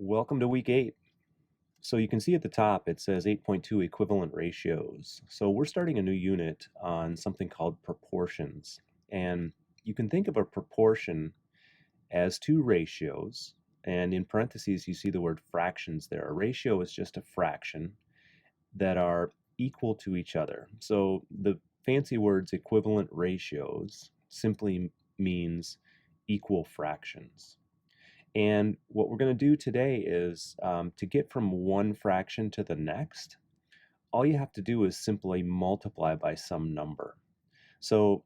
Welcome to week 8. So you can see at the top it says 8.2 equivalent ratios. So we're starting a new unit on something called proportions. And you can think of a proportion as two ratios. And in parentheses, you see the word fractions there. A ratio is just a fraction that are equal to each other. So the fancy words equivalent ratios simply means equal fractions. And what we're going to do today is to get from one fraction to the next, all you have to do is simply multiply by some number. So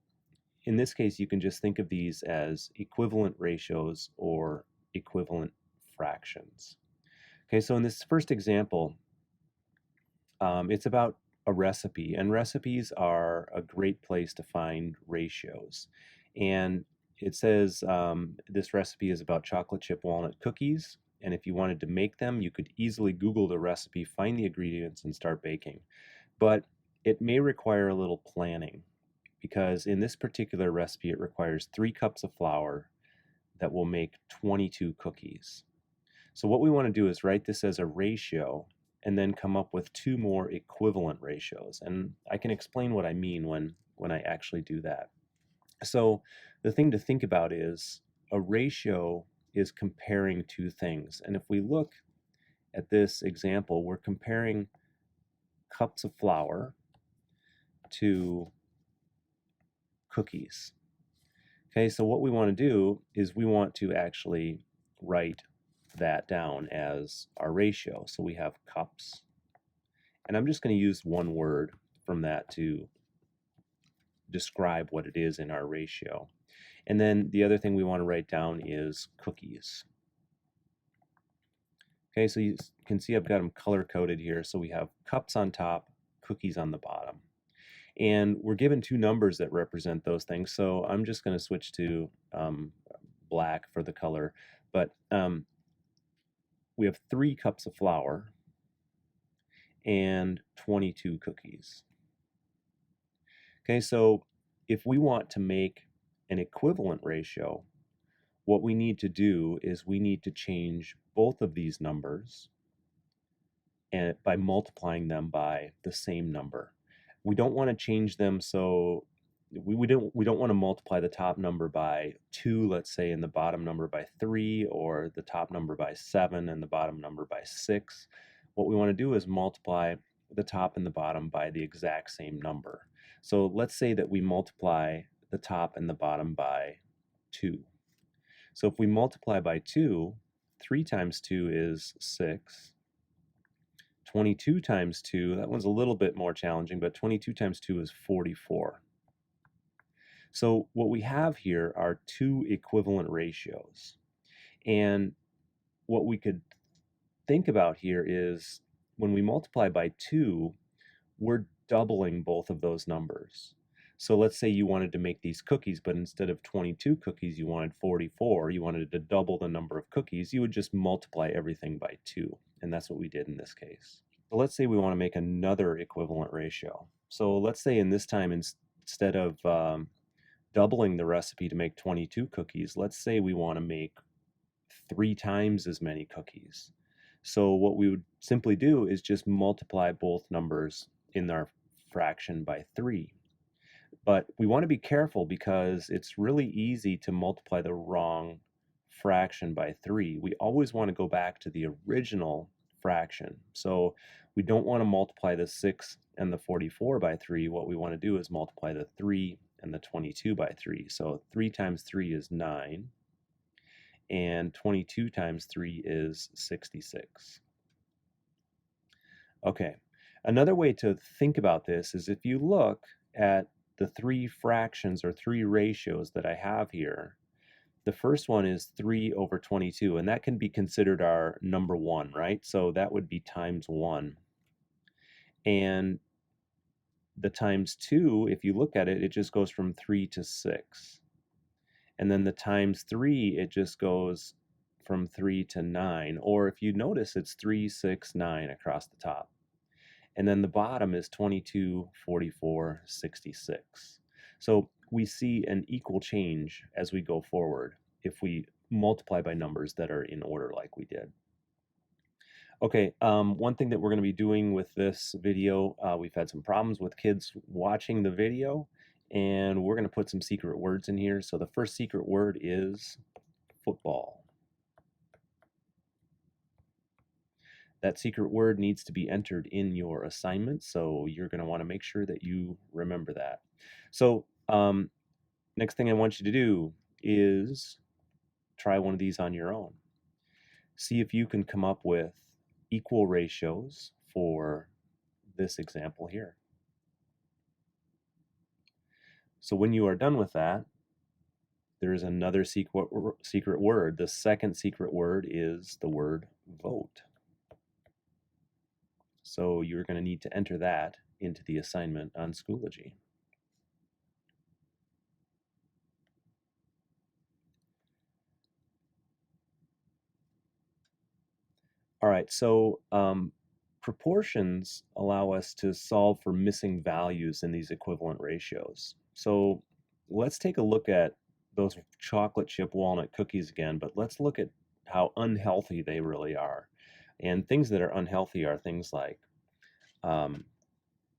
in this case, you can just think of these as equivalent ratios or equivalent fractions. Okay, so in this first example, it's about a recipe, and recipes are a great place to find ratios. And it says this recipe is about chocolate chip walnut cookies, and if you wanted to make them, you could easily Google the recipe, find the ingredients, and start baking. But it may require a little planning, because in this particular recipe, it requires 3 cups of flour that will make 22 cookies. So what we want to do is write this as a ratio and then come up with 2 more equivalent ratios. And I can explain what I mean when I actually do that. So the thing to think about is a ratio is comparing 2 things. And if we look at this example, we're comparing cups of flour to cookies. Okay, so what we want to do is we want to actually write that down as our ratio. So we have cups, and I'm just going to use one word from that to describe what it is in our ratio. And then the other thing we want to write down is cookies. Okay, so you can see I've got them color coded here. So we have cups on top, cookies on the bottom. And we're given 2 numbers that represent those things. So I'm just going to switch to black for the color. But we have 3 cups of flour and 22 cookies. Okay, so if we want to make an equivalent ratio, what we need to do is we need to change both of these numbers and by multiplying them by the same number. We don't want to change them, so we don't want to multiply the top number by 2, let's say, and the bottom number by 3, or the top number by 7 and the bottom number by 6. What we want to do is multiply the top and the bottom by the exact same number. So let's say that we multiply the top and the bottom by 2. So if we multiply by 2, 3 times 2 is 6. 22 times 2, that one's a little bit more challenging, but 22 times 2 is 44. So what we have here are 2 equivalent ratios. And what we could think about here is when we multiply by 2, we're doubling both of those numbers. So let's say you wanted to make these cookies, but instead of 22 cookies, you wanted 44. You wanted to double the number of cookies. You would just multiply everything by 2. And that's what we did in this case. So let's say we want to make another equivalent ratio. So let's say in this time, instead of doubling the recipe to make 22 cookies, let's say we want to make 3 times as many cookies. So what we would simply do is just multiply both numbers in our fraction by 3. But we want to be careful because it's really easy to multiply the wrong fraction by 3. We always want to go back to the original fraction. So we don't want to multiply the 6 and the 44 by 3. What we want to do is multiply the 3 and the 22 by 3. So 3 times 3 is 9, and 22 times 3 is 66. Okay, another way to think about this is if you look at the 3 fractions or 3 ratios that I have here, the first one is 3 over 22, and that can be considered our number 1, right? So that would be times 1. And the times 2, if you look at it, it just goes from 3 to 6. And then the times 3, it just goes from 3 to 9. Or if you notice, it's 3, 6, 9 across the top. And then the bottom is 22, 44, 66. So we see an equal change as we go forward if we multiply by numbers that are in order like we did. Okay, one thing that we're going to be doing with this video, we've had some problems with kids watching the video, and we're going to put some secret words in here. So the first secret word is football. That secret word needs to be entered in your assignment, so you're going to want to make sure that you remember that. So next thing I want you to do is try one of these on your own. See if you can come up with equal ratios for this example here. So when you are done with that, there is another secret word. The second secret word is the word vote. So you're going to need to enter that into the assignment on Schoology. All right, so proportions allow us to solve for missing values in these equivalent ratios. So let's take a look at those chocolate chip walnut cookies again, but let's look at how unhealthy they really are. And things that are unhealthy are things like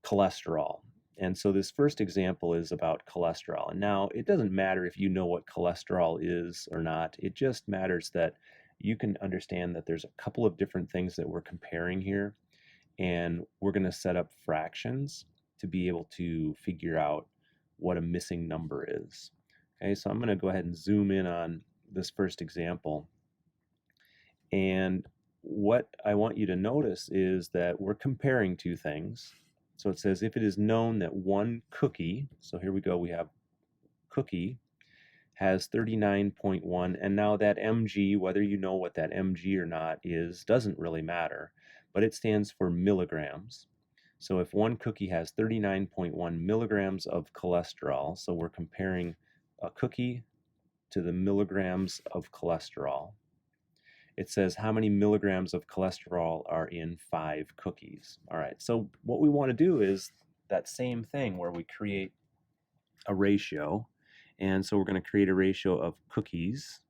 cholesterol. And so this first example is about cholesterol. And now it doesn't matter if you know what cholesterol is or not. It just matters that you can understand that there's a couple of different things that we're comparing here. And we're going to set up fractions to be able to figure out what a missing number is. Okay, so I'm going to go ahead and zoom in on this first example. And what I want you to notice is that we're comparing two things. So it says if it is known that one cookie, so here we go, we have cookie, has 39.1, and now that mg, whether you know what that mg or not is, doesn't really matter, but it stands for milligrams. So if one cookie has 39.1 milligrams of cholesterol, so we're comparing a cookie to the milligrams of cholesterol. It says how many milligrams of cholesterol are in 5 cookies. All right, so what we want to do is that same thing where we create a ratio. And so we're going to create a ratio of cookies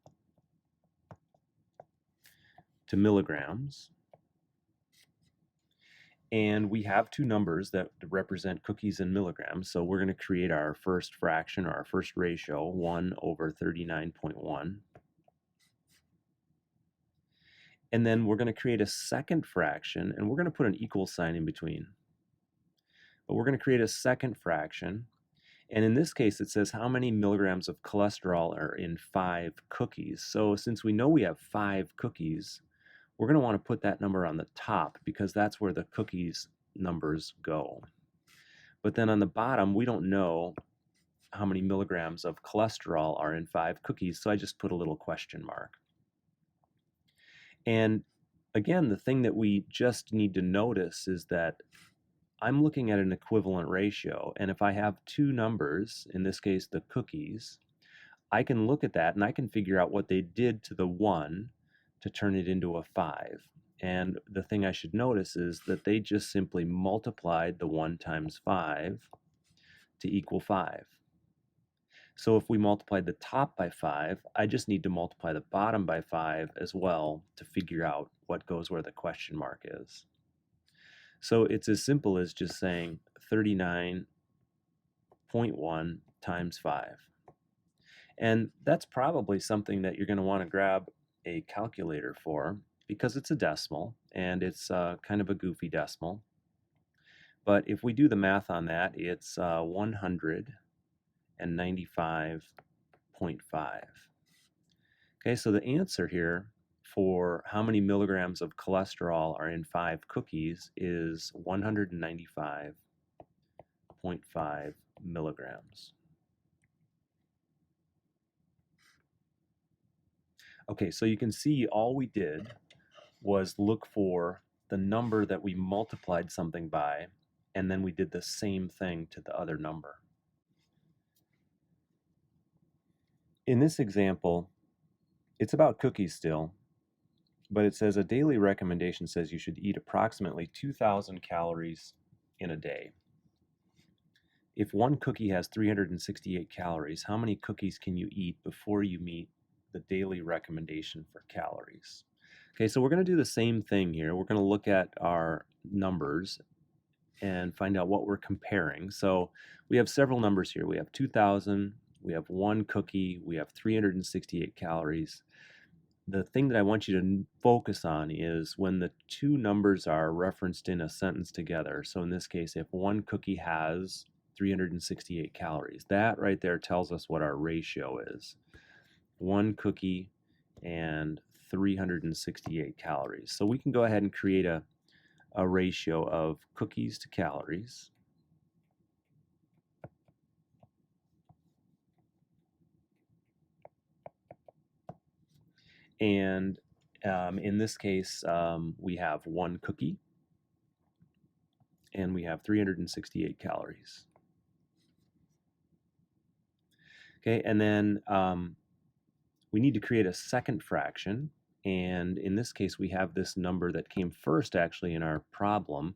to milligrams. And we have two numbers that represent cookies in milligrams. So we're going to create our first fraction, or our first ratio, 1 over 39.1. And then we're going to create a second fraction, and we're going to put an equal sign in between. But we're going to create a second fraction. And in this case, it says how many milligrams of cholesterol are in 5 cookies. So since we know we have 5 cookies, we're going to want to put that number on the top because that's where the cookies numbers go. But then on the bottom, we don't know how many milligrams of cholesterol are in 5 cookies, so I just put a little question mark. And again, the thing that we just need to notice is that I'm looking at an equivalent ratio, and if I have two numbers, in this case the cookies, I can look at that and I can figure out what they did to the 1 to turn it into a 5. And the thing I should notice is that they just simply multiplied the 1 times 5 to equal 5. So if we multiplied the top by 5, I just need to multiply the bottom by 5 as well to figure out what goes where the question mark is. So it's as simple as just saying 39.1 times 5. And that's probably something that you're going to want to grab a calculator for because it's a decimal and it's kind of a goofy decimal. But if we do the math on that, it's 195.5. Okay, so the answer here for how many milligrams of cholesterol are in 5 cookies is 195.5 milligrams. Okay, so you can see all we did was look for the number that we multiplied something by, and then we did the same thing to the other number. In this example, it's about cookies still, but it says a daily recommendation says you should eat approximately 2,000 calories in a day. If one cookie has 368 calories, how many cookies can you eat before you meet the daily recommendation for calories? Okay, so we're going to do the same thing here. We're going to look at our numbers and find out what we're comparing. So we have several numbers here. We have 2,000, we have one cookie, we have 368 calories. The thing that I want you to focus on is when the two numbers are referenced in a sentence together. So in this case, if one cookie has 368 calories, that right there tells us what our ratio is. One cookie and 368 calories. So we can go ahead and create a ratio of cookies to calories. And in this case, we have one cookie and we have 368 calories. Okay, and then we need to create a second fraction. And in this case, we have this number that came first actually in our problem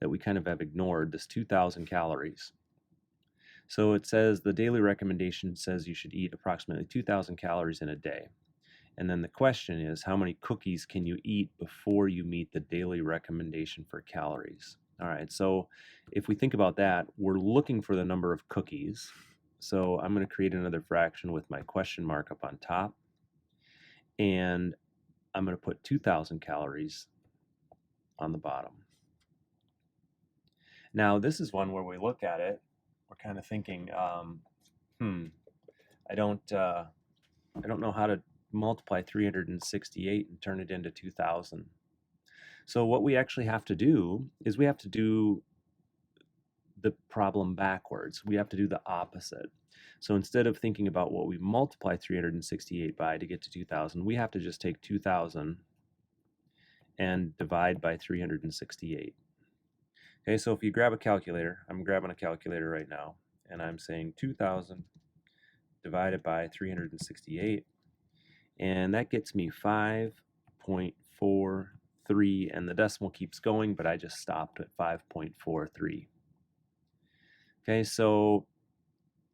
that we kind of have ignored, this 2,000 calories. So it says the daily recommendation says you should eat approximately 2,000 calories in a day. And then the question is, how many cookies can you eat before you meet the daily recommendation for calories? All right, so if we think about that, we're looking for the number of cookies. So I'm going to create another fraction with my question mark up on top. And I'm going to put 2,000 calories on the bottom. Now, this is one where we look at it, we're kind of thinking, I don't know how to multiply 368 and turn it into 2,000. So what we actually have to do is we have to do the problem backwards. We have to do the opposite. So instead of thinking about what we multiply 368 by to get to 2,000, we have to just take 2,000 and divide by 368. Okay, so if you grab a calculator, I'm grabbing a calculator right now, and I'm saying 2,000 divided by 368, and that gets me 5.43, and the decimal keeps going, but I just stopped at 5.43. Okay, so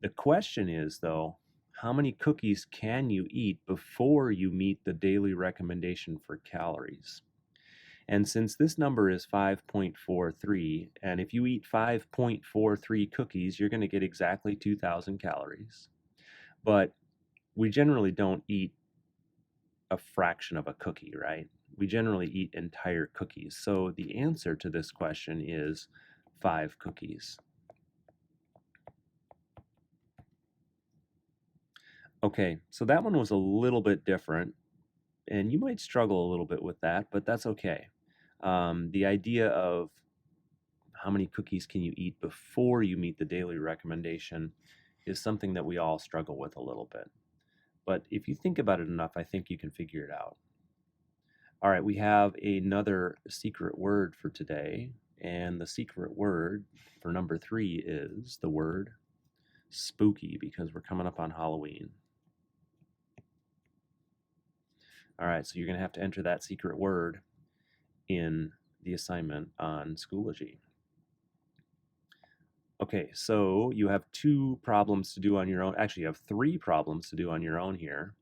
the question is, though, how many cookies can you eat before you meet the daily recommendation for calories? And since this number is 5.43, and if you eat 5.43 cookies, you're going to get exactly 2,000 calories. But we generally don't eat a fraction of a cookie, right? We generally eat entire cookies. So the answer to this question is 5 cookies. Okay, so that one was a little bit different, and you might struggle a little bit with that, but that's okay. The idea of how many cookies can you eat before you meet the daily recommendation is something that we all struggle with a little bit. But if you think about it enough, I think you can figure it out. All right, we have another secret word for today, and the secret word for number 3 is the word spooky, because we're coming up on Halloween. All right, so you're going to have to enter that secret word in the assignment on Schoology. Okay, so you have 2 problems to do on your own. Actually, you have 3 problems to do on your own here.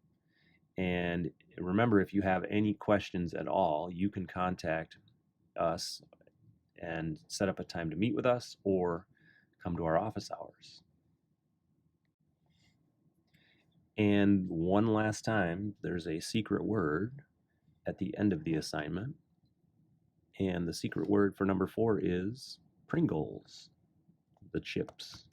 And remember, if you have any questions at all, you can contact us and set up a time to meet with us or come to our office hours. And one last time, there's a secret word at the end of the assignment. And the secret word for number 4 is Pringles, the chips.